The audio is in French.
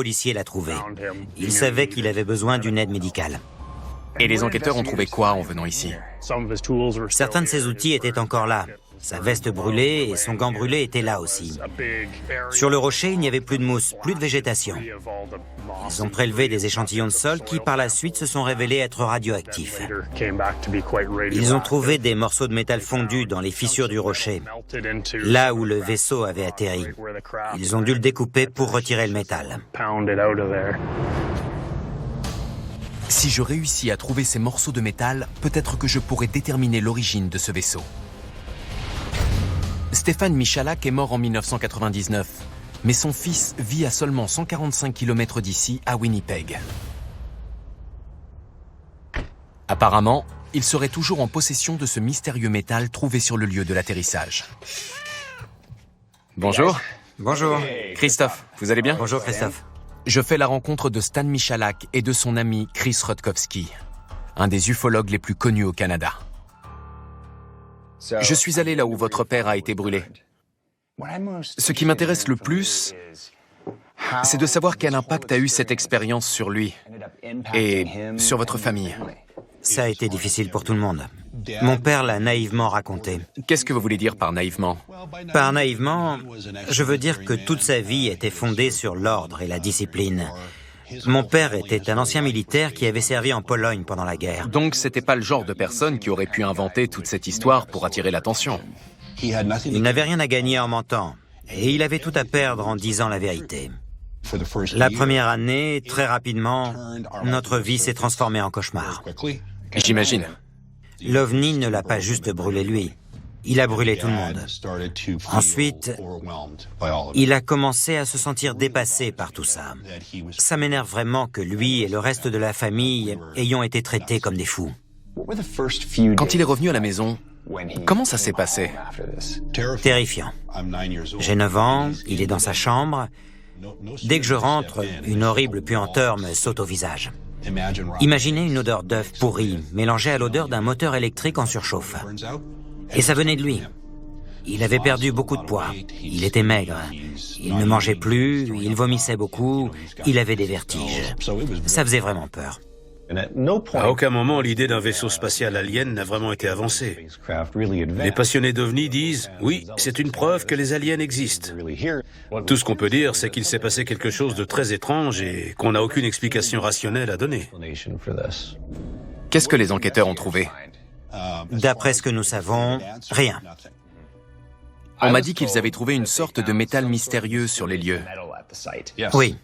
policier l'a trouvé. Il savait qu'il avait besoin d'une aide médicale. Et les enquêteurs ont trouvé quoi en venant ici? Certains de ses outils étaient encore là. Sa veste brûlée et son gant brûlé étaient là aussi. Sur le rocher, il n'y avait plus de mousse, plus de végétation. Ils ont prélevé des échantillons de sol qui, par la suite, se sont révélés être radioactifs. Ils ont trouvé des morceaux de métal fondus dans les fissures du rocher, là où le vaisseau avait atterri. Ils ont dû le découper pour retirer le métal. Si je réussis à trouver ces morceaux de métal, peut-être que je pourrai déterminer l'origine de ce vaisseau. Stéphane Michalak est mort en 1999, mais son fils vit à seulement 145 km d'ici, à Winnipeg. Apparemment, il serait toujours en possession de ce mystérieux métal trouvé sur le lieu de l'atterrissage. Bonjour. Bonjour. Christophe, vous allez bien? Bonjour Christophe. Je fais la rencontre de Stan Michalak et de son ami Chris Rutkowski, un des ufologues les plus connus au Canada. Je suis allé là où votre père a été brûlé. Ce qui m'intéresse le plus, c'est de savoir quel impact a eu cette expérience sur lui et sur votre famille. Ça a été difficile pour tout le monde. Mon père l'a naïvement raconté. Qu'est-ce que vous voulez dire par naïvement? Par naïvement, je veux dire que toute sa vie était fondée sur l'ordre et la discipline. Mon père était un ancien militaire qui avait servi en Pologne pendant la guerre. Donc c'était pas le genre de personne qui aurait pu inventer toute cette histoire pour attirer l'attention. Il n'avait rien à gagner en mentant, et il avait tout à perdre en disant la vérité. La première année, très rapidement, notre vie s'est transformée en cauchemar. J'imagine. L'OVNI ne l'a pas juste brûlé lui, il a brûlé tout le monde. Ensuite, il a commencé à se sentir dépassé par tout ça. Ça m'énerve vraiment que lui et le reste de la famille ayons été traités comme des fous. Quand il est revenu à la maison, comment ça s'est passé? Terrifiant. J'ai 9 ans, il est dans sa chambre. Dès que je rentre, une horrible puanteur me saute au visage. Imaginez une odeur d'œuf pourri mélangée à l'odeur d'un moteur électrique en surchauffe. Et ça venait de lui. Il avait perdu beaucoup de poids. Il était maigre. Il ne mangeait plus, il vomissait beaucoup, il avait des vertiges. Ça faisait vraiment peur. À aucun moment, l'idée d'un vaisseau spatial alien n'a vraiment été avancée. Les passionnés d'OVNI disent « Oui, c'est une preuve que les aliens existent ». Tout ce qu'on peut dire, c'est qu'il s'est passé quelque chose de très étrange et qu'on n'a aucune explication rationnelle à donner. Qu'est-ce que les enquêteurs ont trouvé? D'après ce que nous savons, rien. On m'a dit qu'ils avaient trouvé une sorte de métal mystérieux sur les lieux. Oui.